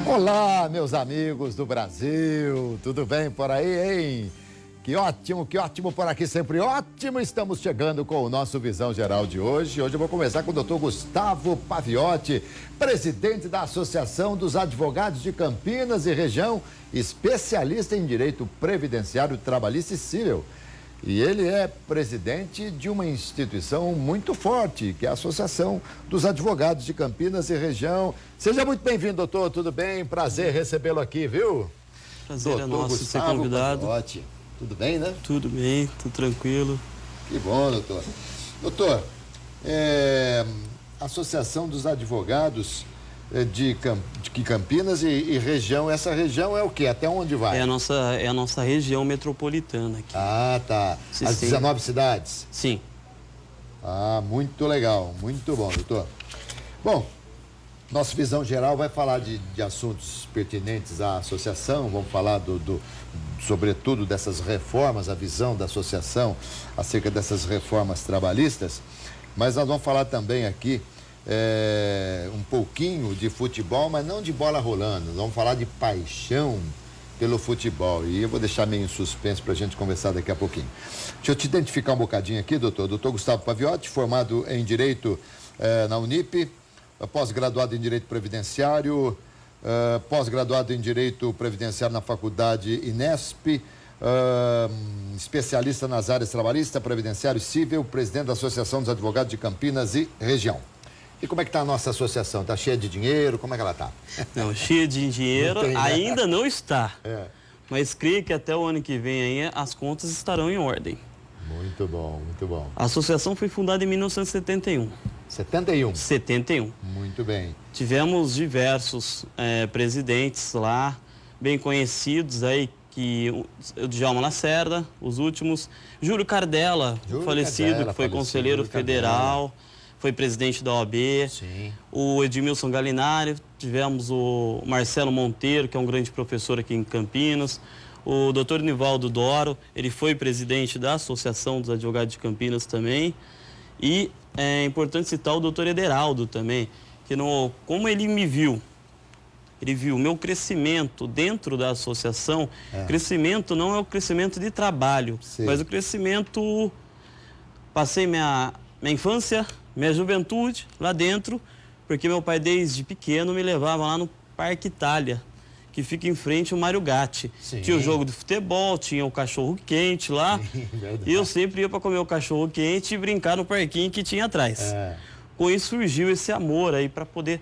Olá, meus amigos do Brasil, tudo bem por aí, hein? Que ótimo por aqui, sempre ótimo. Estamos chegando com o nosso Visão Geral de hoje. Hoje eu vou começar com o Dr. Gustavo Paviotti, presidente da Associação dos Advogados de Campinas e Região, especialista em Direito Previdenciário, Trabalhista e Civil. E ele é presidente de uma instituição muito forte, que é a Associação dos Advogados de Campinas e Região. Seja muito bem-vindo, doutor, tudo bem? Prazer recebê-lo aqui, viu? Prazer é nosso ser convidado. Paviotti. Tudo bem, né? Tudo bem, tudo tranquilo. Que bom, doutor. Doutor, Associação dos Advogados de Campinas e Região, essa região é o quê? Até onde vai? É a nossa região metropolitana aqui. Ah, tá. As 19 cidades? Sim. Ah, muito legal, muito bom, doutor. Bom, nossa visão geral vai falar de assuntos pertinentes à associação, vamos falar sobretudo dessas reformas, a visão da associação acerca dessas reformas trabalhistas, mas nós vamos falar também aqui um pouquinho de futebol, mas não de bola rolando, nós vamos falar de paixão pelo futebol, e eu vou deixar meio em suspense para a gente conversar daqui a pouquinho. Deixa eu te identificar um bocadinho aqui, doutor. Doutor Gustavo Paviotti, formado em Direito na Unip, pós-graduado em Direito Previdenciário, pós-graduado em Direito Previdenciário na Faculdade Inesp, especialista nas áreas trabalhista, previdenciário e civil, presidente da Associação dos Advogados de Campinas e Região. E como é que está a nossa associação? Está cheia de dinheiro? Como é que ela está? Não, cheia de dinheiro ainda não está. Mas creio que até o ano que vem aí as contas estarão em ordem. Muito bom, muito bom. A associação foi fundada em 1971. 71? 71. Muito bem. Tivemos diversos presidentes lá, bem conhecidos aí, que o Djalma Lacerda, os últimos, Júlio Cardella, falecido, que foi conselheiro federal, foi presidente da OAB, sim. O Edmilson Galinari, tivemos o Marcelo Monteiro, que é um grande professor aqui em Campinas, o doutor Nivaldo Doro, ele foi presidente da Associação dos Advogados de Campinas também, e é importante citar o doutor Ederaldo também, que como ele me viu, ele viu o meu crescimento dentro da associação. Crescimento não é o crescimento de trabalho, sim, mas o crescimento, passei minha infância, minha juventude lá dentro, porque meu pai desde pequeno me levava lá no Parque Itália, que fica em frente ao Mário Gatti. Sim. Tinha o jogo de futebol, tinha o cachorro quente lá, e eu sempre ia para comer o cachorro quente e brincar no parquinho que tinha atrás. Com isso surgiu esse amor aí para poder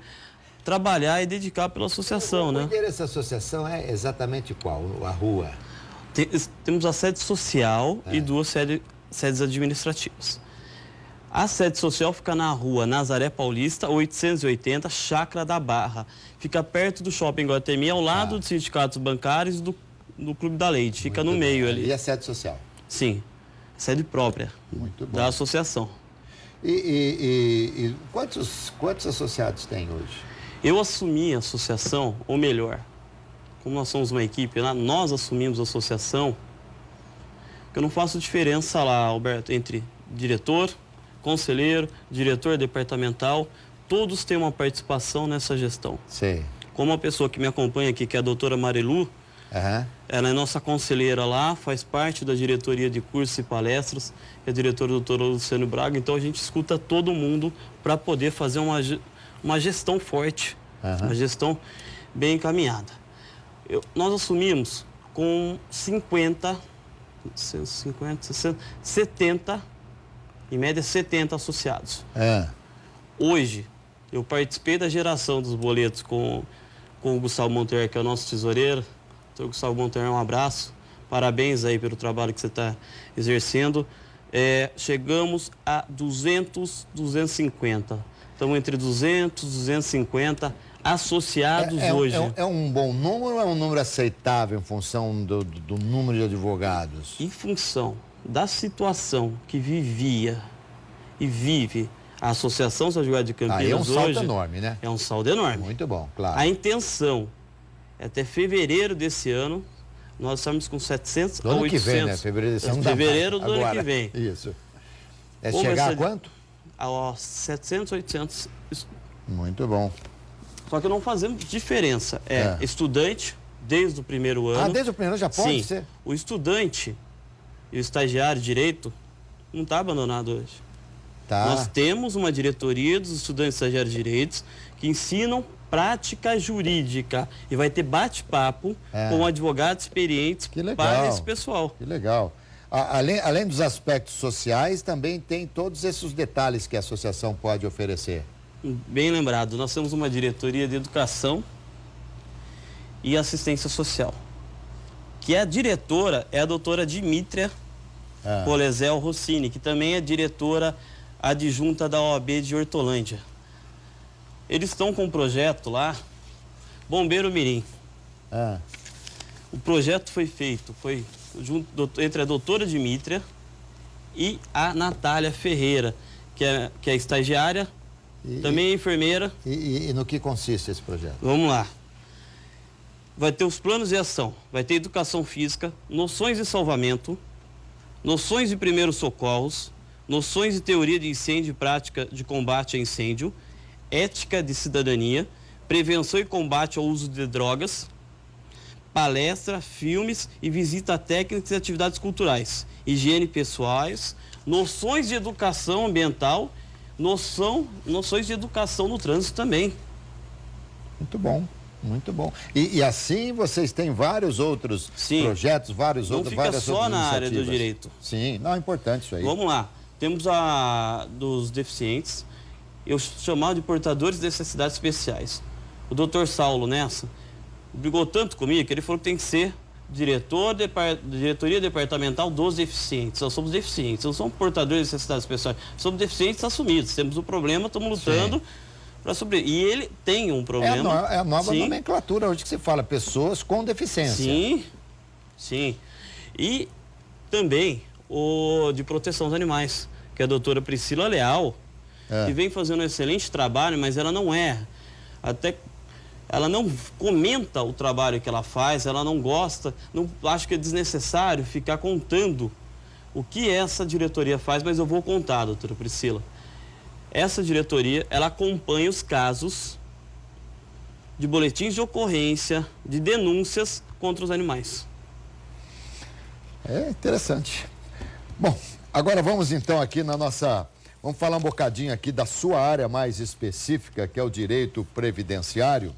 trabalhar e dedicar pela associação, né? O endereço da associação é exatamente qual? A rua? Temos a sede social e duas sedes administrativas. A sede social fica na rua Nazaré Paulista, 880, Chácara da Barra. Fica perto do Shopping Guatemi, ao lado dos sindicatos bancários do Clube da Leite. Fica no meio ali. E a sede social? Sim, sede própria da associação. E quantos associados tem hoje? Eu assumi a associação, ou melhor, como nós somos uma equipe lá, nós assumimos a associação, porque eu não faço diferença lá, Alberto, entre diretor, conselheiro, diretor departamental, todos têm uma participação nessa gestão. Sim. Como a pessoa que me acompanha aqui, que é a doutora Marilu, ela é nossa conselheira lá, faz parte da diretoria de cursos e palestras, é a diretora doutora Luciano Braga, então a gente escuta todo mundo para poder fazer uma gestão forte, uma gestão bem encaminhada. Nós assumimos com 50, 60, 70, em média 70 associados. Hoje, eu participei da geração dos boletos com o Gustavo Monteiro, que é o nosso tesoureiro. Doutor Gustavo Monteiro, um abraço. Parabéns aí pelo trabalho que você está exercendo. Chegamos a 200, 250. Estamos entre 200 e 250 associados hoje. É um bom número ou é um número aceitável em função do número de advogados? Em função da situação que vivia e vive a Associação dos Advogados de Campinas hoje... é um saldo enorme, né? É um saldo enorme. Muito bom, claro. A intenção é até fevereiro desse ano Nós estamos com 700 do a ano 800. que vem, né? Fevereiro do ano que vem. Isso. É Como chegar essa- a quanto? A 700, 800. Muito bom. Só que não fazemos diferença. É. Estudante, desde o primeiro ano. Ah, desde o primeiro já pode Sim, ser? o estudante e o estagiário de direito não está abandonado hoje. Tá. Nós temos uma diretoria dos estudantes e estagiários de direitos que ensinam prática jurídica e vai ter bate-papo com advogados experientes Que legal. para esse pessoal. Que legal. Além dos aspectos sociais, também tem todos esses detalhes que a associação pode oferecer. Bem lembrado, nós temos uma diretoria de educação e assistência social, que a diretora é a doutora Dimítria Polezel Rossini, que também é diretora adjunta da OAB de Hortolândia. Eles estão com um projeto lá, Bombeiro Mirim. O projeto foi feito, entre a doutora Dimítria e a Natália Ferreira, que é estagiária, também é enfermeira. E no que consiste esse projeto? Vamos lá. Vai ter os planos de ação, vai ter educação física, noções de salvamento, noções de primeiros socorros, noções de teoria de incêndio e prática de combate a incêndio, ética de cidadania, prevenção e combate ao uso de drogas, palestra, filmes e visita a técnicas e atividades culturais, higiene pessoais, noções de educação ambiental, noções de educação no trânsito também. Muito bom. Muito bom. E assim vocês têm vários outros projetos, várias outras iniciativas. Não fica só na área do direito. Sim, não, é importante isso aí. Vamos lá. Temos dos deficientes, eu chamava de portadores de necessidades especiais. O doutor Saulo Nessa brigou tanto comigo que ele falou que tem que ser diretoria departamental dos deficientes. Nós somos deficientes, não somos portadores de necessidades especiais. Somos deficientes assumidos. Temos um problema, estamos lutando para sobreviver. E ele tem um problema. É a nova nomenclatura hoje que se fala, pessoas com deficiência. Sim, sim. E também o de proteção dos animais, que é a doutora Priscila Leal, que vem fazendo um excelente trabalho, mas ela não ela não comenta o trabalho que ela faz, ela não gosta, não acho que é desnecessário ficar contando o que essa diretoria faz, mas eu vou contar, doutora Priscila. Essa diretoria, ela acompanha os casos de boletins de ocorrência, de denúncias contra os animais. É interessante. Bom, agora vamos então aqui vamos falar um bocadinho aqui da sua área mais específica, que é o direito previdenciário.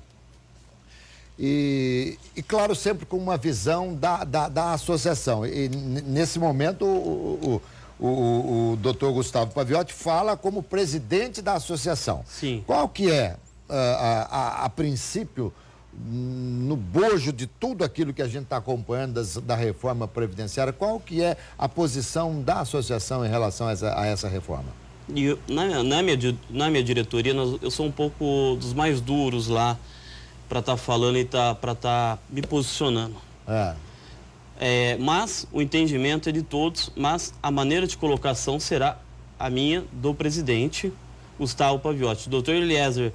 E claro, sempre com uma visão da associação. E nesse momento, o doutor Gustavo Paviotti fala como presidente da associação. Sim. Qual que é, a princípio, no bojo de tudo aquilo que a gente está acompanhando da reforma previdenciária, qual que é a posição da associação em relação a essa reforma? E na minha diretoria, eu sou um pouco dos mais duros lá para estar falando e para estar me posicionando. Mas o entendimento é de todos, mas a maneira de colocação será a minha, do presidente Gustavo Paviotti. O doutor Eliezer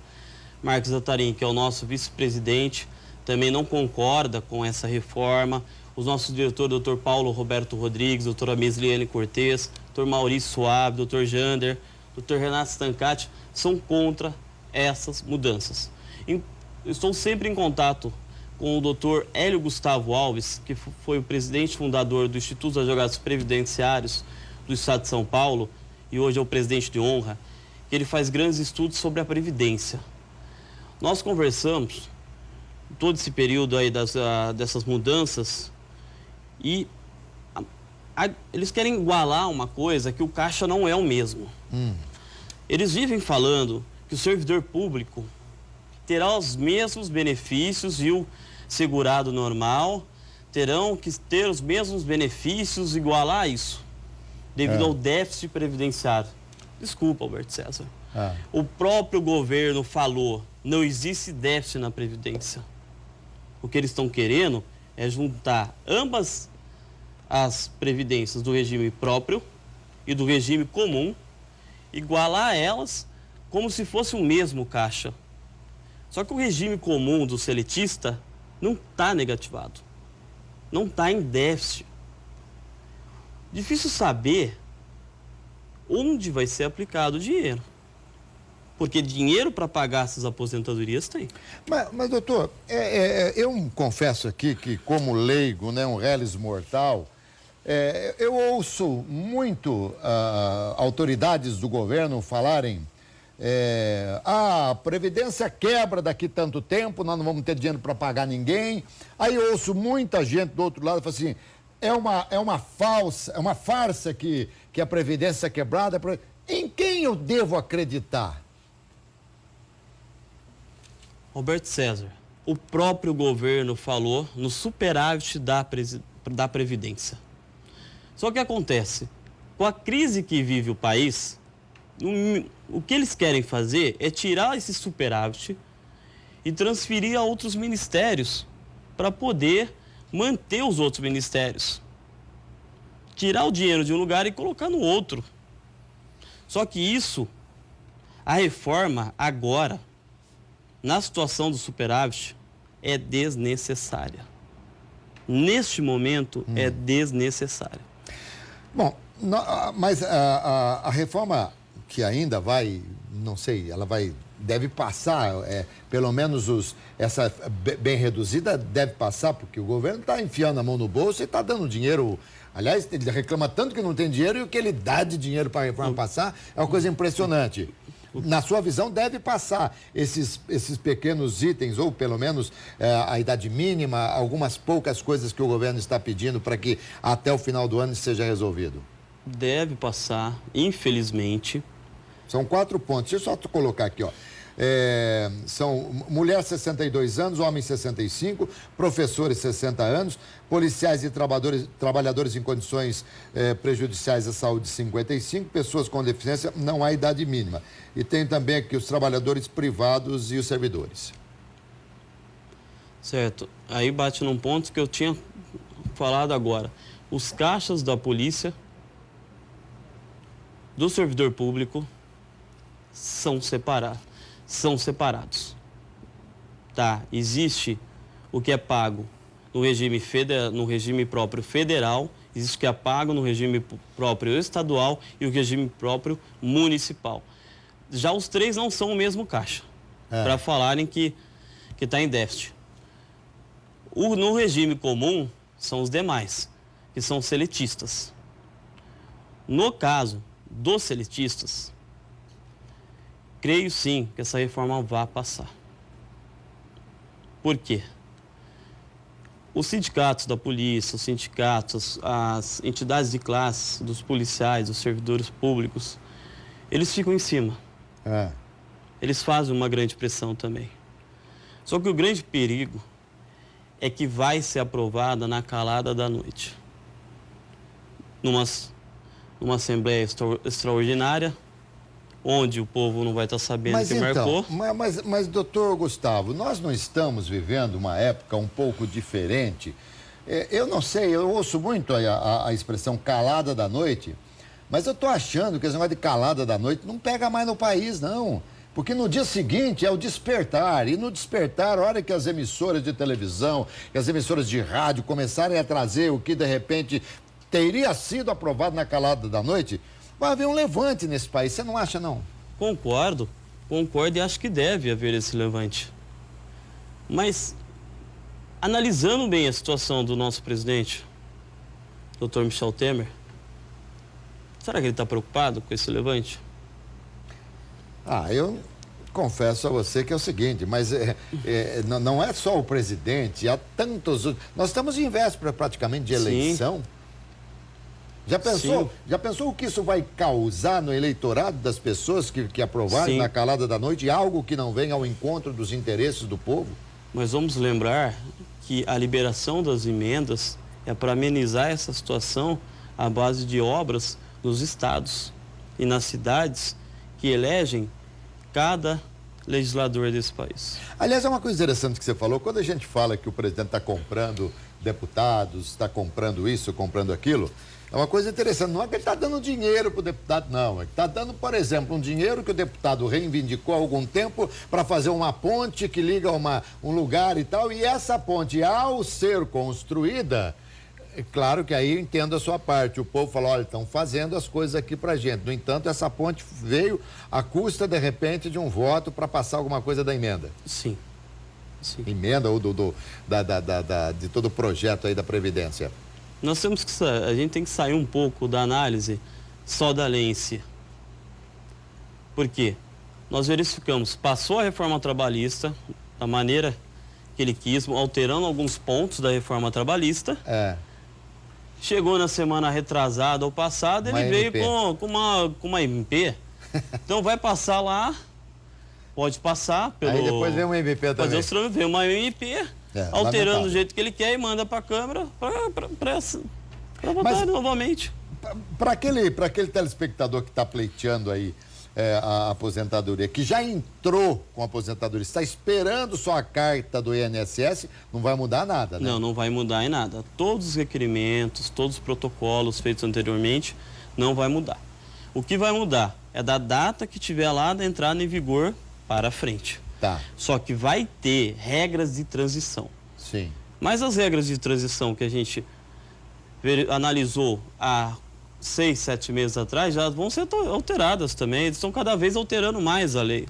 Marques Atarim, que é o nosso vice-presidente, também não concorda com essa reforma. Os nossos diretores, doutor Paulo Roberto Rodrigues, doutora Mesliane Cortez, doutor Maurício Suave, doutor Jander, doutor Renato Stancati, são contra essas mudanças. Estou sempre em contato com o doutor Hélio Gustavo Alves, que foi o presidente fundador do Instituto dos Advogados Previdenciários do Estado de São Paulo e hoje é o presidente de honra, que ele faz grandes estudos sobre a Previdência. Nós conversamos todo esse período aí dessas mudanças e eles querem igualar uma coisa que o Caixa não é o mesmo. Eles vivem falando que o servidor público terá os mesmos benefícios e o segurado normal terão que ter os mesmos benefícios, igualar a isso, devido ao déficit previdenciário. Desculpa, Alberto César. O próprio governo falou, não existe déficit na Previdência. O que eles estão querendo é juntar ambas as previdências do regime próprio e do regime comum, igualar elas como se fosse o mesmo Caixa. Só que o regime comum do seletista não está negativado. não está em déficit. Difícil saber onde vai ser aplicado o dinheiro. Porque dinheiro para pagar essas aposentadorias tem. Mas doutor, eu confesso aqui que, como leigo, né, um reles mortal, eu ouço muito autoridades do governo falarem a Previdência quebra daqui tanto tempo, nós não vamos ter dinheiro para pagar ninguém. Aí eu ouço muita gente do outro lado falando assim, é uma farsa que a Previdência é quebrada. Em quem eu devo acreditar? Roberto César, o próprio governo falou no superávit da Previdência. Só que acontece, com a crise que vive o país, o que eles querem fazer é tirar esse superávit e transferir a outros ministérios para poder manter os outros ministérios. Tirar o dinheiro de um lugar e colocar no outro. Só que isso, a reforma agora, na situação do superávit, é desnecessária. Neste momento, é desnecessária. Bom, mas a reforma que ainda vai, não sei, deve passar, pelo menos essa bem reduzida deve passar, porque o governo está enfiando a mão no bolso e está dando dinheiro. Aliás, ele reclama tanto que não tem dinheiro e o que ele dá de dinheiro para a reforma passar é uma coisa impressionante. Na sua visão, deve passar esses pequenos itens, ou pelo menos a idade mínima, algumas poucas coisas que o governo está pedindo para que até o final do ano seja resolvido? Deve passar, infelizmente. São 4 pontos. Deixa eu só colocar aqui, ó. São mulher 62 anos, homem 65, professores 60 anos, policiais e trabalhadores em condições prejudiciais à saúde 55, pessoas com deficiência, não há idade mínima. E tem também aqui os trabalhadores privados e os servidores. Certo. Aí bate num ponto que eu tinha falado agora. Os caixas da polícia, do servidor público, são separados. Tá? Existe o que é pago no regime próprio federal, existe o que é pago no regime próprio estadual e o regime próprio municipal. Já os três não são o mesmo caixa, para falarem que está em déficit. No regime comum, são os demais, que são seletistas. No caso dos seletistas, creio sim que essa reforma vai passar. Por quê? Os sindicatos da polícia, os sindicatos, as entidades de classe dos policiais, dos servidores públicos, eles ficam em cima. Eles fazem uma grande pressão também. Só que o grande perigo é que vai ser aprovada na calada da noite. Numa Assembleia Extraordinária, onde o povo não vai estar sabendo que marcou. Mas, doutor Gustavo, nós não estamos vivendo uma época um pouco diferente? Eu não sei, eu ouço muito a expressão calada da noite, mas eu estou achando que esse negócio de calada da noite não pega mais no país, não. Porque no dia seguinte é o despertar, e no despertar, a hora que as emissoras de televisão, que as emissoras de rádio começarem a trazer o que de repente teria sido aprovado na calada da noite, vai haver um levante nesse país, você não acha, não? Concordo e acho que deve haver esse levante. Mas, analisando bem a situação do nosso presidente, Dr. Michel Temer, será que ele está preocupado com esse levante? Eu confesso a você que é o seguinte, mas não é só o presidente, há tantos... Nós estamos em véspera praticamente de eleição. Sim. Já pensou o que isso vai causar no eleitorado das pessoas que aprovarem na calada da noite, algo que não vem ao encontro dos interesses do povo? Mas vamos lembrar que a liberação das emendas é para amenizar essa situação à base de obras nos estados e nas cidades que elegem cada legislador desse país. Aliás, é uma coisa interessante que você falou, quando a gente fala que o presidente está comprando deputados, está comprando isso, comprando aquilo, é uma coisa interessante, não é que ele está dando dinheiro para o deputado, não. Ele está dando, por exemplo, um dinheiro que o deputado reivindicou há algum tempo para fazer uma ponte que liga um lugar e tal, e essa ponte, ao ser construída, É claro que aí eu entendo a sua parte. O povo fala, olha, estão fazendo as coisas aqui pra gente. No entanto, essa ponte veio à custa, de repente, de um voto para passar alguma coisa da emenda. Sim. Sim. Emenda ou de todo o projeto aí da Previdência. Nós temos que, a gente tem que sair um pouco da análise só da lei em si. Por quê? Nós verificamos, passou a reforma trabalhista da maneira que ele quis, alterando alguns pontos da reforma trabalhista. Chegou na semana retrasada ou passada, ele veio com uma MP. Então vai passar lá, pode passar pelo... Aí depois vem uma MP também. Vem uma MP, alterando do jeito que ele quer e manda para a Câmara para votar novamente. Para aquele telespectador que está pleiteando aí a aposentadoria, que já entrou com a aposentadoria, está esperando só a carta do INSS, não vai mudar nada, né? Não vai mudar em nada. Todos os requerimentos, todos os protocolos feitos anteriormente, não vai mudar. O que vai mudar é da data que tiver lá da entrada em vigor para frente. Tá. Só que vai ter regras de transição. Sim. Mas as regras de transição que a gente analisou há 6, 7 meses atrás já vão ser alteradas também. Eles estão cada vez alterando mais a lei.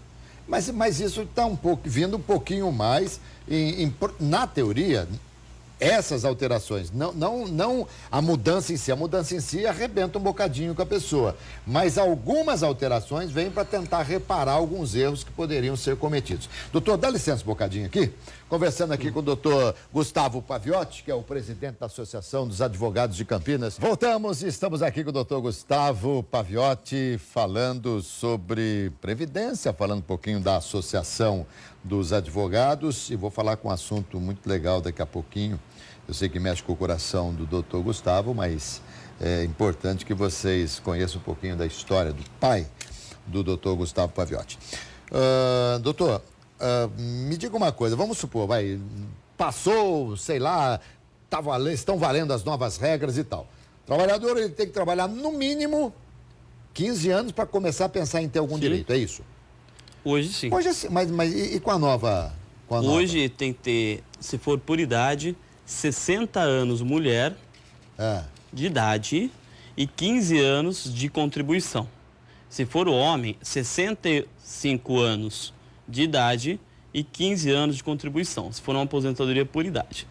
Mas isso está vindo um pouquinho mais na teoria. Essas alterações, não a mudança em si. A mudança em si arrebenta um bocadinho com a pessoa. Mas algumas alterações vêm para tentar reparar alguns erros que poderiam ser cometidos. Doutor, dá licença um bocadinho aqui. Conversando aqui com o doutor Gustavo Paviotti, que é o presidente da Associação dos Advogados de Campinas. Voltamos e estamos aqui com o doutor Gustavo Paviotti falando sobre Previdência, falando um pouquinho da Associação dos Advogados, e vou falar com um assunto muito legal daqui a pouquinho. Eu sei que mexe com o coração do doutor Gustavo, mas é importante que vocês conheçam um pouquinho da história do pai do doutor Gustavo Paviotti. Doutor, me diga uma coisa, vamos supor, passou, sei lá, estão valendo as novas regras e tal. O trabalhador, ele tem que trabalhar no mínimo 15 anos para começar a pensar em ter algum direito, é isso? Hoje sim. Hoje sim, mas e com a nova? Hoje tem que ter, se for por idade, 60 anos mulher de idade e 15 anos de contribuição. Se for o homem, 65 anos de idade e 15 anos de contribuição, se for uma aposentadoria por idade.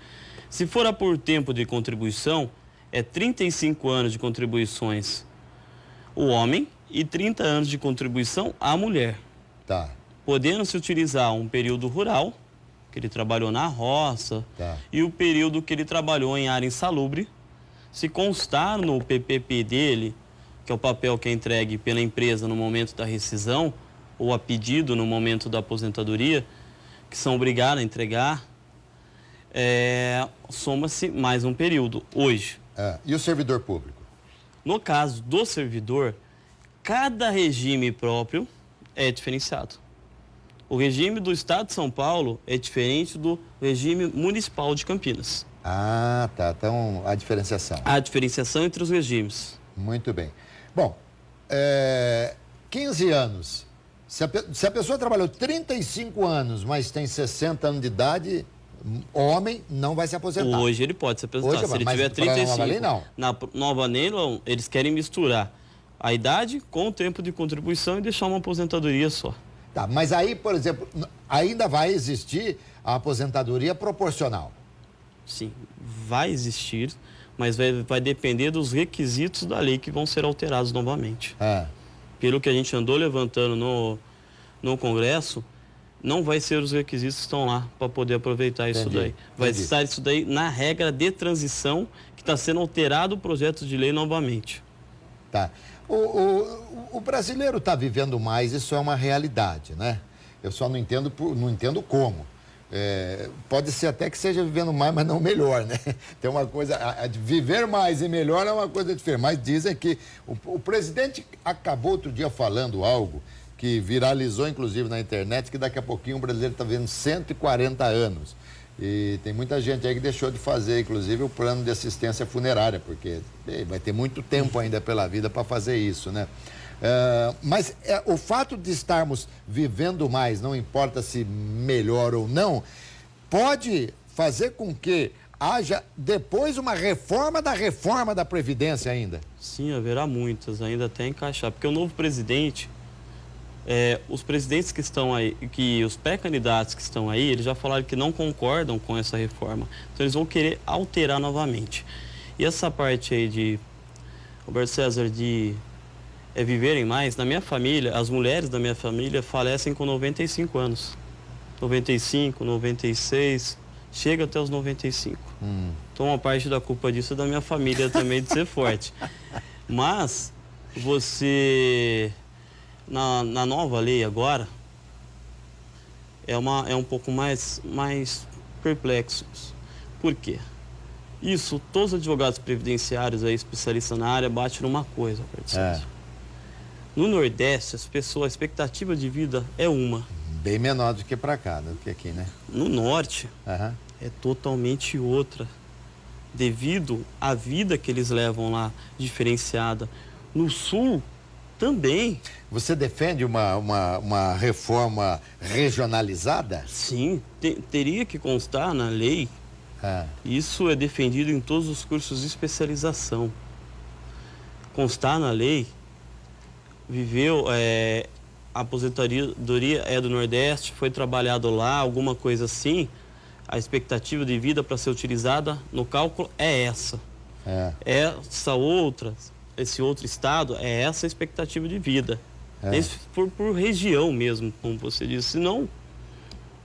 Se for por tempo de contribuição, é 35 anos de contribuições o homem e 30 anos de contribuição a mulher. Tá. Podendo se utilizar um período rural, que ele trabalhou na roça, e o período que ele trabalhou em área insalubre, se constar no PPP dele, que é o papel que é entregue pela empresa no momento da rescisão, ou a pedido no momento da aposentadoria, que são obrigados a entregar, soma-se mais um período, hoje. E o servidor público? No caso do servidor, cada regime próprio é diferenciado. O regime do Estado de São Paulo é diferente do regime municipal de Campinas. Ah, tá. Então, a diferenciação. A diferenciação entre os regimes. Muito bem. Bom, 15 anos. Se a pessoa trabalhou 35 anos, mas tem 60 anos de idade, homem não vai se aposentar. Hoje ele pode se aposentar. Hoje, se ele tiver 35. Na nova lei, não. Na nova lei, não. Eles querem misturar a idade com o tempo de contribuição e deixar uma aposentadoria só. Tá, mas aí, por exemplo, ainda vai existir a aposentadoria proporcional? Sim, vai existir, mas vai depender dos requisitos da lei que vão ser alterados novamente. Pelo que a gente andou levantando no Congresso, não vai ser os requisitos que estão lá para poder aproveitar isso daí. Vai estar isso daí na regra de transição que está sendo alterado o projeto de lei novamente. Tá. O brasileiro está vivendo mais, isso é uma realidade, né? Eu só não entendo como. Pode ser até que seja vivendo mais, mas não melhor, né? Tem uma coisa, de viver mais e melhor é uma coisa diferente. Mas dizem que o presidente acabou outro dia falando algo que viralizou, inclusive, na internet, que daqui a pouquinho o brasileiro está vivendo 140 anos. E tem muita gente aí que deixou de fazer, inclusive, o plano de assistência funerária, porque vai ter muito tempo ainda pela vida para fazer isso, né? Mas o fato de estarmos vivendo mais, não importa se melhor ou não, pode fazer com que haja depois uma reforma da Previdência ainda. Sim, haverá muitas, ainda até encaixar, porque o novo presidente, os presidentes que estão aí, os pré-candidatos que estão aí, eles já falaram que não concordam com essa reforma, então eles vão querer alterar novamente. E essa parte aí de, Roberto César, de viverem mais, na minha família, as mulheres da minha família falecem com 95 anos, 95, 96, chega até os 95. Então uma parte da culpa disso é da minha família também, de ser forte. Mas você, na nova lei agora, é um pouco mais perplexo. Por quê? Isso, todos os advogados previdenciários aí, especialistas na área, batem numa coisa, no Nordeste, a expectativa de vida é uma. Bem menor do que para cá, do que aqui, né? No Norte, é totalmente outra, devido à vida que eles levam lá, diferenciada. No Sul, também. Você defende uma reforma regionalizada? Sim, teria que constar na lei. Isso é defendido em todos os cursos de especialização. Constar na lei, a aposentadoria é do Nordeste, foi trabalhado lá, alguma coisa assim, a expectativa de vida para ser utilizada no cálculo é essa. Esse outro estado é essa a expectativa de vida. Por região mesmo, como você disse, senão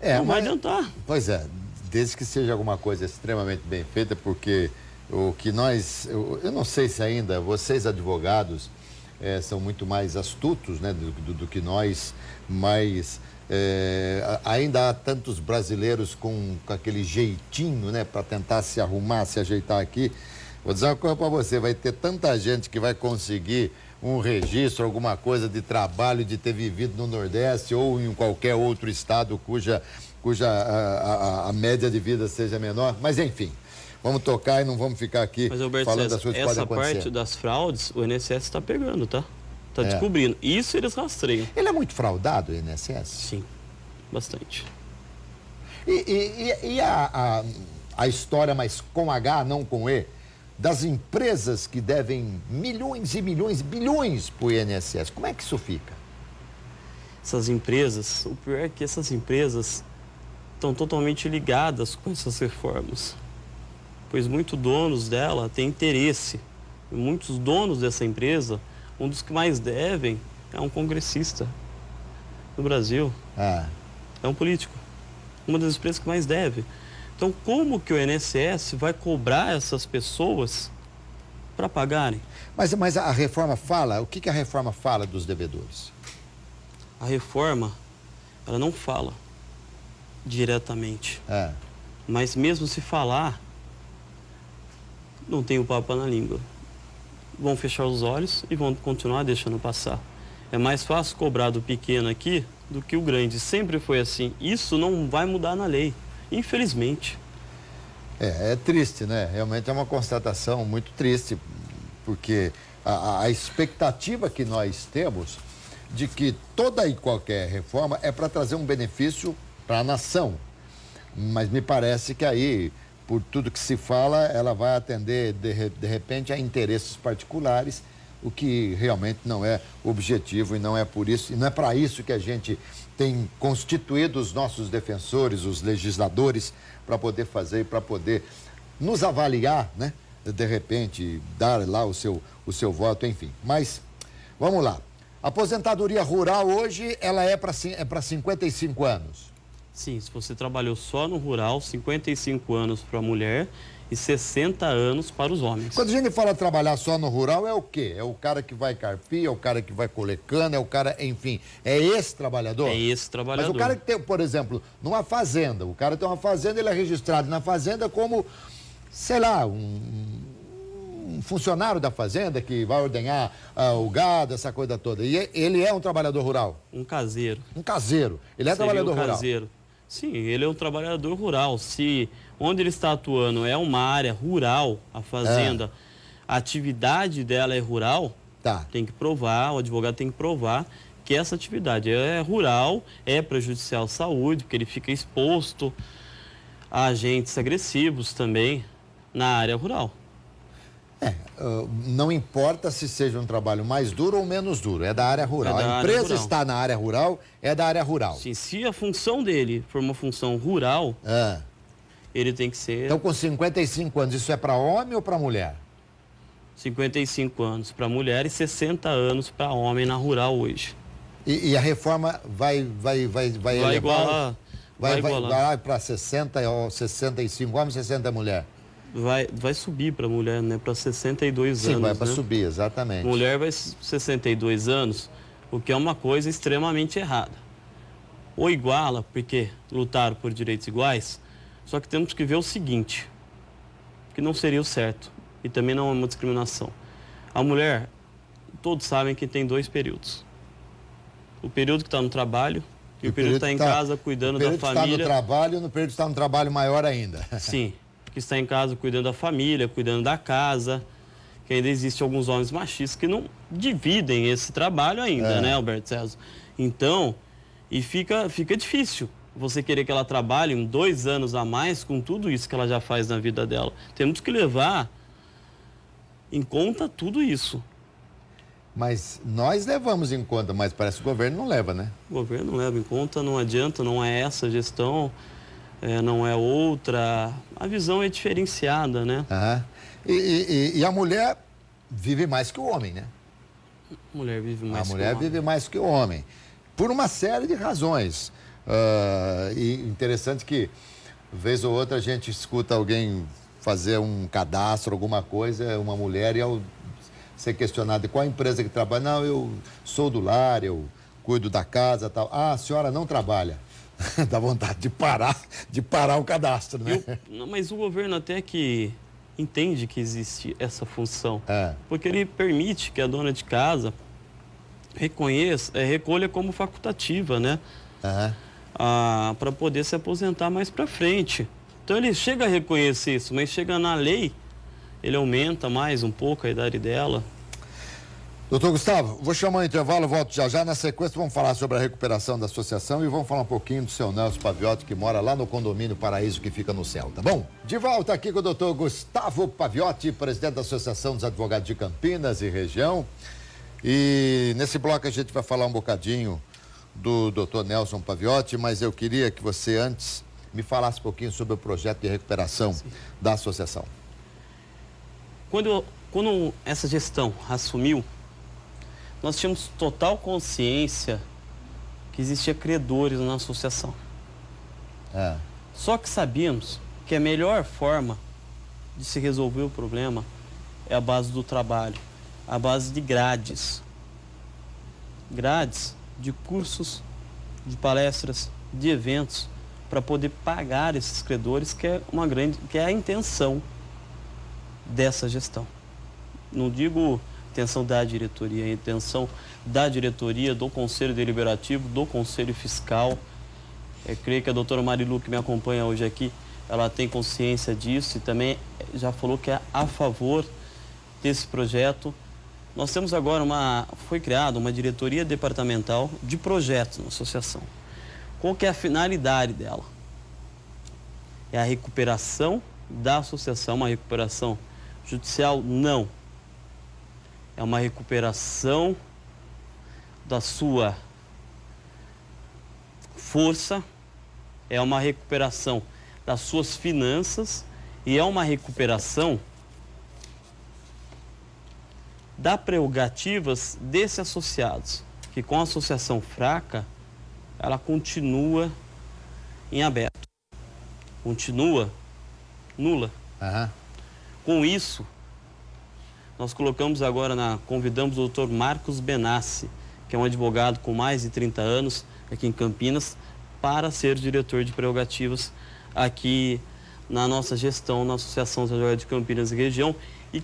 não vai adiantar. Pois é, desde que seja alguma coisa extremamente bem feita, porque o que eu não sei se ainda vocês advogados são muito mais astutos, né, do que nós, mas ainda há tantos brasileiros com aquele jeitinho, né, para tentar se arrumar, se ajeitar aqui. Vou dizer uma coisa para você, vai ter tanta gente que vai conseguir um registro, alguma coisa de trabalho, de ter vivido no Nordeste ou em qualquer outro estado cuja a média de vida seja menor, mas enfim. Vamos tocar e não vamos ficar aqui falando das coisas que podem acontecer. Essa parte das fraudes, o INSS está pegando, tá? Está descobrindo. Isso eles rastreiam. Ele é muito fraudado, o INSS? Sim, bastante. E a história, mas com H, não com E, das empresas que devem milhões e milhões, bilhões para o INSS, como é que isso fica? Essas empresas, o pior é que essas empresas estão totalmente ligadas com essas reformas. Pois muitos donos dela têm interesse. E muitos donos dessa empresa, um dos que mais devem é um congressista no Brasil. É um político. Uma das empresas que mais deve. Então, como que o INSS vai cobrar essas pessoas para pagarem? Mas a reforma fala, o que a reforma fala dos devedores? A reforma, ela não fala diretamente. Mas mesmo se falar, não tem o papo na língua. Vão fechar os olhos e vão continuar deixando passar. É mais fácil cobrar do pequeno aqui do que o grande. Sempre foi assim. Isso não vai mudar na lei, infelizmente. É triste, né? Realmente é uma constatação muito triste, porque a expectativa que nós temos de que toda e qualquer reforma é para trazer um benefício para a nação. Mas me parece que aí, por tudo que se fala, ela vai atender, de repente, a interesses particulares, o que realmente não é objetivo e não é por isso, e não é para isso que a gente tem constituído os nossos defensores, os legisladores, para poder fazer, para poder nos avaliar, né? De repente, dar lá o seu voto, enfim. Mas, vamos lá. A aposentadoria rural hoje, ela é para 55 anos. Sim, se você trabalhou só no rural, 55 anos para a mulher e 60 anos para os homens. Quando a gente fala trabalhar só no rural, é o quê? É o cara que vai carpir, é o cara que vai colher cana, é o cara, enfim, é esse trabalhador? É esse trabalhador. Mas o cara que tem, por exemplo, numa fazenda, o cara tem uma fazenda, ele é registrado na fazenda como, sei lá, um funcionário da fazenda que vai ordenhar o gado, essa coisa toda. E ele é um trabalhador rural? Um caseiro. Um caseiro. Ele é trabalhador rural? Caseiro. Sim, ele é um trabalhador rural. Se onde ele está atuando é uma área rural, a fazenda, a atividade dela é rural, tem que provar, o advogado tem que provar que essa atividade é rural, é prejudicial à saúde, porque ele fica exposto Há agentes agressivos também na área rural. Não importa se seja um trabalho mais duro ou menos duro, é da área rural. A empresa está na área rural, é da área rural. Sim, se a função dele for uma função rural, ele tem que ser... Então, com 55 anos, isso é para homem ou para mulher? 55 anos para mulher e 60 anos para homem na rural hoje. E a reforma vai igualar. Vai para 60 ou 65 homens, 60 mulher? Vai subir para a mulher, né? Para 62 anos. Sim, vai para né? subir, exatamente. Mulher vai 62 anos, o que é uma coisa extremamente errada. Ou iguala, porque lutaram por direitos iguais, só que temos que ver o seguinte, que não seria o certo, e também não é uma discriminação. A mulher, todos sabem que tem 2 períodos. O período que está no trabalho e o período que está em casa cuidando da família. O período que está no trabalho, no período que está no trabalho maior ainda. Sim. Que está em casa cuidando da família, cuidando da casa, que ainda existe alguns homens machistas que não dividem esse trabalho ainda, né, Alberto César? Então, e fica difícil você querer que ela trabalhe 2 anos a mais com tudo isso que ela já faz na vida dela. Temos que levar em conta tudo isso. Mas nós levamos em conta, mas parece que o governo não leva, né? O governo não leva em conta, não adianta, não é essa gestão... não é outra, a visão é diferenciada, né? E a mulher vive mais que o homem, né? A mulher vive mais que o homem. A mulher vive mais que o homem, por uma série de razões. E interessante que, vez ou outra, a gente escuta alguém fazer um cadastro, alguma coisa, uma mulher, e ao ser questionado de qual empresa que trabalha, não, eu sou do lar, eu cuido da casa, tal. Ah, a senhora não trabalha. Dá vontade de parar o cadastro, né? Mas o governo até que entende que existe essa função, porque ele permite que a dona de casa recolha como facultativa, né? Para poder se aposentar mais para frente. Então ele chega a reconhecer isso, mas chega na lei, ele aumenta mais um pouco a idade dela. Doutor Gustavo, vou chamar o intervalo, volto já já. Na sequência vamos falar sobre a recuperação da associação e vamos falar um pouquinho do seu Nelson Paviotti, que mora lá no condomínio Paraíso, que fica no céu, tá bom? De volta aqui com o doutor Gustavo Paviotti, presidente da Associação dos Advogados de Campinas e região. E nesse bloco a gente vai falar um bocadinho do doutor Nelson Paviotti, mas eu queria que você antes me falasse um pouquinho sobre o projeto de recuperação da associação. Quando essa gestão assumiu, nós tínhamos total consciência que existia credores na associação. Só que sabíamos que a melhor forma de se resolver o problema é a base do trabalho, a base de grades. Grades de cursos, de palestras, de eventos, para poder pagar esses credores, que é a intenção dessa gestão. Não digo intenção da diretoria, a intenção da diretoria, do Conselho Deliberativo, do Conselho Fiscal. Eu creio que a doutora Marilu, que me acompanha hoje aqui, ela tem consciência disso e também já falou que é a favor desse projeto. Nós temos agora foi criada uma diretoria departamental de projetos na associação. Qual que é a finalidade dela? É a recuperação da associação, uma recuperação judicial? Não. É uma recuperação da sua força, é uma recuperação das suas finanças e é uma recuperação das prerrogativas desses associados, que com a associação fraca, ela continua em aberto, continua nula. Com isso, nós convidamos o doutor Marcos Benassi, que é um advogado com mais de 30 anos aqui em Campinas, para ser diretor de prerrogativas aqui na nossa gestão, na Associação dos Advogados de Campinas e região. E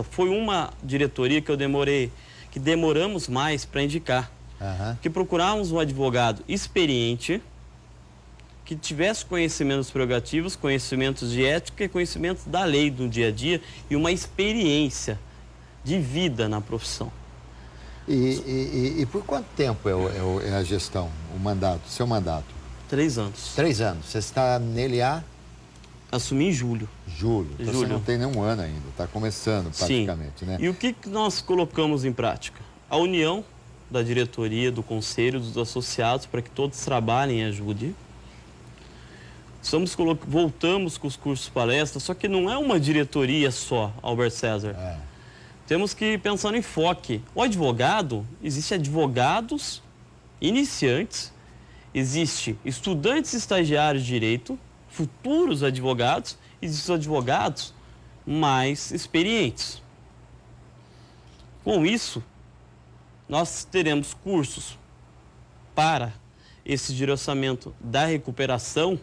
foi uma diretoria que demoramos mais para indicar. Que procurávamos um advogado experiente, que tivesse conhecimentos prerrogativos, conhecimentos de ética e conhecimentos da lei do dia a dia e uma experiência de vida na profissão. E por quanto tempo é a gestão, seu mandato? 3 anos. 3 anos. Você está nele há? Assumi em julho. Julho. Então você não tem nenhum ano ainda, está começando praticamente, Sim. né? E o que nós colocamos em prática? A união da diretoria, do conselho, dos associados, para que todos trabalhem e ajudem. Voltamos com os cursos palestras, só que não é uma diretoria só, Albert César. Temos que ir pensando em enfoque. O advogado, existe advogados iniciantes, existe estudantes estagiários de direito, futuros advogados, existem advogados mais experientes. Com isso, nós teremos cursos para esse direcionamento da recuperação.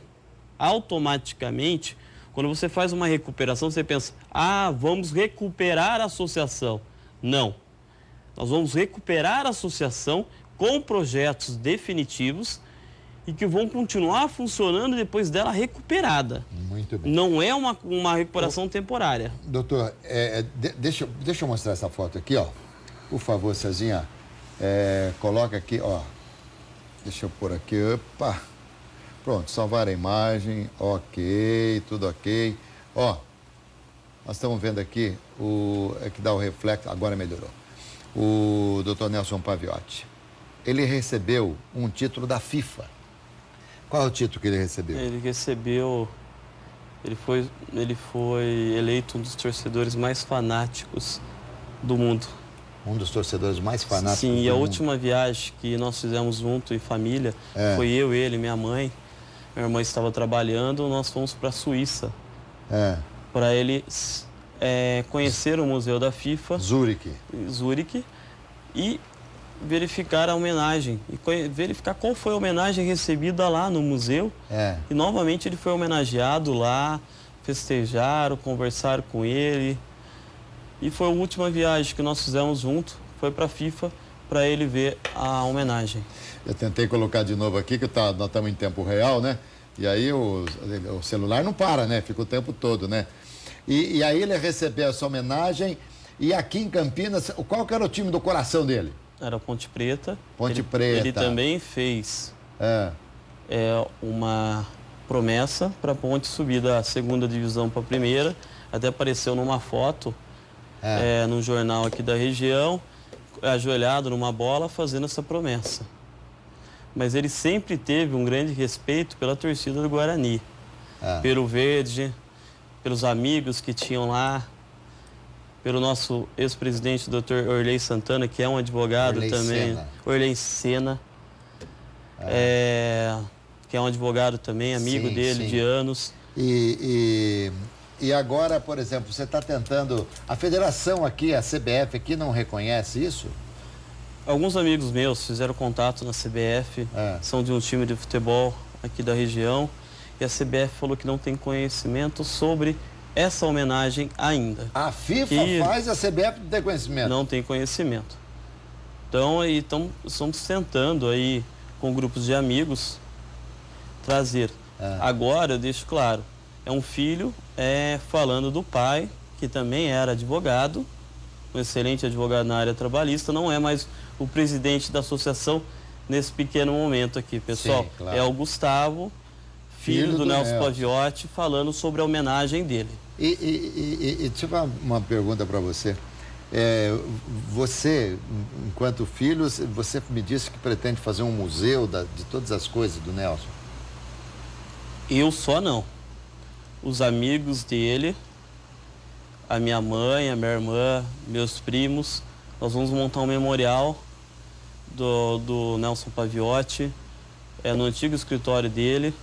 Automaticamente, quando você faz uma recuperação, você pensa, vamos recuperar a associação. Não. Nós vamos recuperar a associação com projetos definitivos e que vão continuar funcionando depois dela recuperada. Muito bem. Não é uma recuperação temporária. Doutor, deixa eu mostrar essa foto aqui, ó. Por favor, Cezinha, coloca aqui, ó. Deixa eu pôr aqui, opa. Pronto, salvar a imagem, ok, tudo ok. Ó, nós estamos vendo aqui, que dá o reflexo, agora melhorou. O Dr. Nelson Paviotti. Ele recebeu um título da FIFA. Qual é o título que ele recebeu? Ele foi eleito um dos torcedores mais fanáticos do mundo. Um dos torcedores mais fanáticos do mundo. Sim, e a última viagem que nós fizemos junto em família, foi eu, ele, minha mãe. Minha irmã estava trabalhando, nós fomos para a Suíça. Para ele conhecer o Museu da FIFA. Zurique. E verificar a homenagem. E verificar qual foi a homenagem recebida lá no museu. E novamente ele foi homenageado lá, festejaram, conversaram com ele. E foi a última viagem que nós fizemos junto, foi para a FIFA, para ele ver a homenagem. Eu tentei colocar de novo aqui, que nós estamos em tempo real, né? E aí o celular não para, né? Fica o tempo todo, né? E aí ele recebeu essa homenagem. E aqui em Campinas, qual que era o time do coração dele? Era Ponte Preta. Ponte Preta. Ele também fez uma promessa para a Ponte subir da segunda divisão para a primeira. Até apareceu numa foto, num jornal aqui da região, ajoelhado numa bola, fazendo essa promessa. Mas ele sempre teve um grande respeito pela torcida do Guarani, pelo Verde, pelos amigos que tinham lá, pelo nosso ex-presidente, Dr. Orley Santana, que é um advogado também. Orley Sena, que é um advogado também, amigo dele de anos. E agora, por exemplo, você está tentando... A federação aqui, a CBF aqui, não reconhece isso? Alguns amigos meus fizeram contato na CBF, são de um time de futebol aqui da região, e a CBF falou que não tem conhecimento sobre essa homenagem ainda. A FIFA faz, a CBF não tem conhecimento? Não tem conhecimento. Então, aí estamos tentando aí, com grupos de amigos, trazer. Agora, eu deixo claro, é um filho falando do pai, que também era advogado, um excelente advogado na área trabalhista, não é mais o presidente da associação nesse pequeno momento aqui, pessoal. Sim, claro. É o Gustavo, filho do Nelson Paviotti, falando sobre a homenagem dele. E deixa eu fazer uma pergunta para você. Você, enquanto filho, você me disse que pretende fazer um museu de todas as coisas do Nelson. Eu só não. Os amigos dele, a minha mãe, a minha irmã, meus primos, nós vamos montar um memorial do Nelson Paviotti, no antigo escritório dele,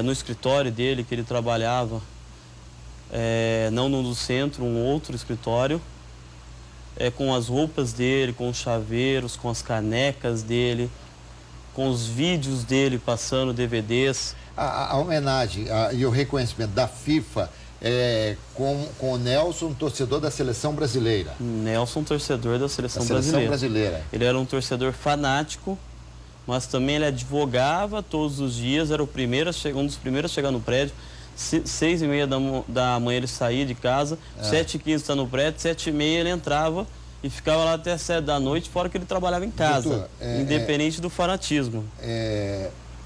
no escritório dele que ele trabalhava, não no do centro, um outro escritório, com as roupas dele, com os chaveiros, com as canecas dele, com os vídeos dele passando DVDs. A homenagem e o reconhecimento da FIFA com o Nelson, torcedor da seleção brasileira. Nelson, torcedor da seleção brasileira. Ele era um torcedor fanático, mas também ele advogava todos os dias, era um dos primeiros a chegar no prédio. 6h30 da manhã ele saía de casa, 7h15 está no prédio, 7h30 ele entrava e ficava lá até 7 da noite, fora que ele trabalhava em casa, independente do fanatismo.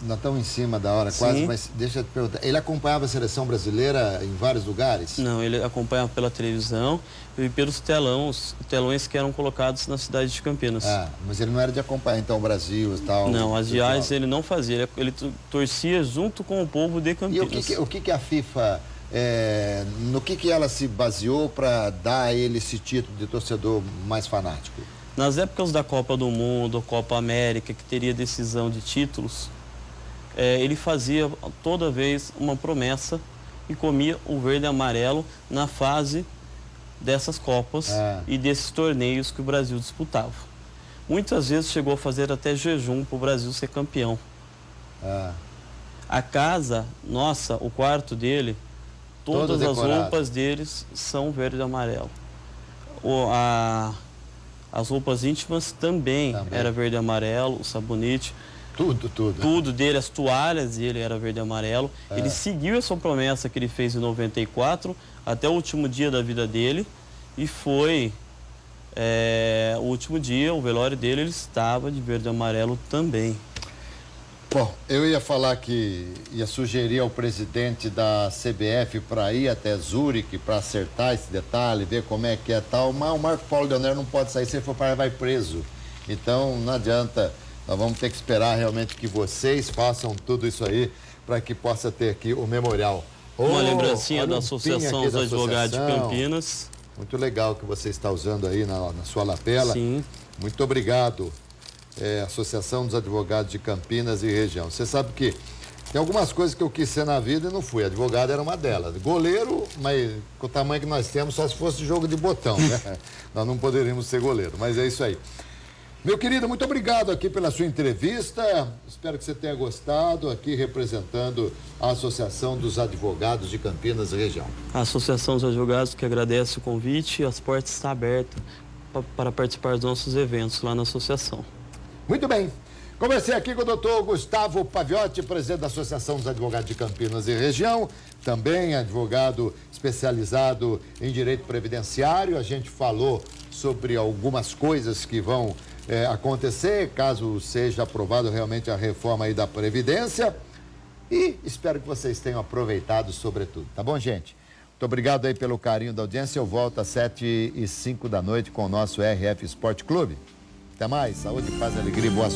Nós estamos em cima da hora quase, Sim. mas deixa eu te perguntar. Ele acompanhava a seleção brasileira em vários lugares? Não, ele acompanhava pela televisão e pelos telões que eram colocados na cidade de Campinas. Ah, mas ele não era de acompanhar então o Brasil e tal? Não, as viagens ele não fazia, ele torcia junto com o povo de E Campinas. o que a FIFA, no que ela se baseou para dar a ele esse título de torcedor mais fanático? Nas épocas da Copa do Mundo, Copa América, que teria decisão de títulos, ele fazia toda vez uma promessa e comia o verde e amarelo na fase dessas Copas e desses torneios que o Brasil disputava. Muitas vezes chegou a fazer até jejum para o Brasil ser campeão. A casa, nossa, o quarto dele, todas as roupas deles são verde e amarelo. As roupas íntimas também era verde e amarelo, o sabonete. Tudo. Tudo dele, as toalhas dele era verde e amarelo. Ele seguiu essa promessa que ele fez em 94 até o último dia da vida dele e foi o último dia, o velório dele, ele estava de verde e amarelo também. Bom, eu ia falar que ia sugerir ao presidente da CBF para ir até Zurique para acertar esse detalhe, ver como é que é tal, mas o Marco Paulo Leonel não pode sair, se ele for para vai preso. Então não adianta, nós vamos ter que esperar realmente que vocês façam tudo isso aí para que possa ter aqui o memorial. Uma lembrancinha da Associação dos Advogados de Campinas. Muito legal que você está usando aí na sua lapela. Sim. Muito obrigado. Associação dos Advogados de Campinas e região. Você sabe que tem algumas coisas que eu quis ser na vida e não fui. Advogado era uma delas. Goleiro, mas com o tamanho que nós temos, só se fosse jogo de botão, né? Nós não poderíamos ser goleiro, mas é isso aí. Meu querido, muito obrigado aqui pela sua entrevista. Espero que você tenha gostado, aqui representando a Associação dos Advogados de Campinas e região. A Associação dos Advogados que agradece o convite e as portas estão abertas para participar dos nossos eventos lá na associação. Muito bem. Conversei aqui com o doutor Gustavo Paviotti, presidente da Associação dos Advogados de Campinas e região, também advogado especializado em direito previdenciário. A gente falou sobre algumas coisas que vão acontecer, caso seja aprovado realmente a reforma aí da Previdência. E espero que vocês tenham aproveitado sobretudo. Tá bom, gente? Muito obrigado aí pelo carinho da audiência. Eu volto às 7h05 da noite com o nosso RF Esporte Clube. Até mais, saúde, paz, alegria e boa sorte.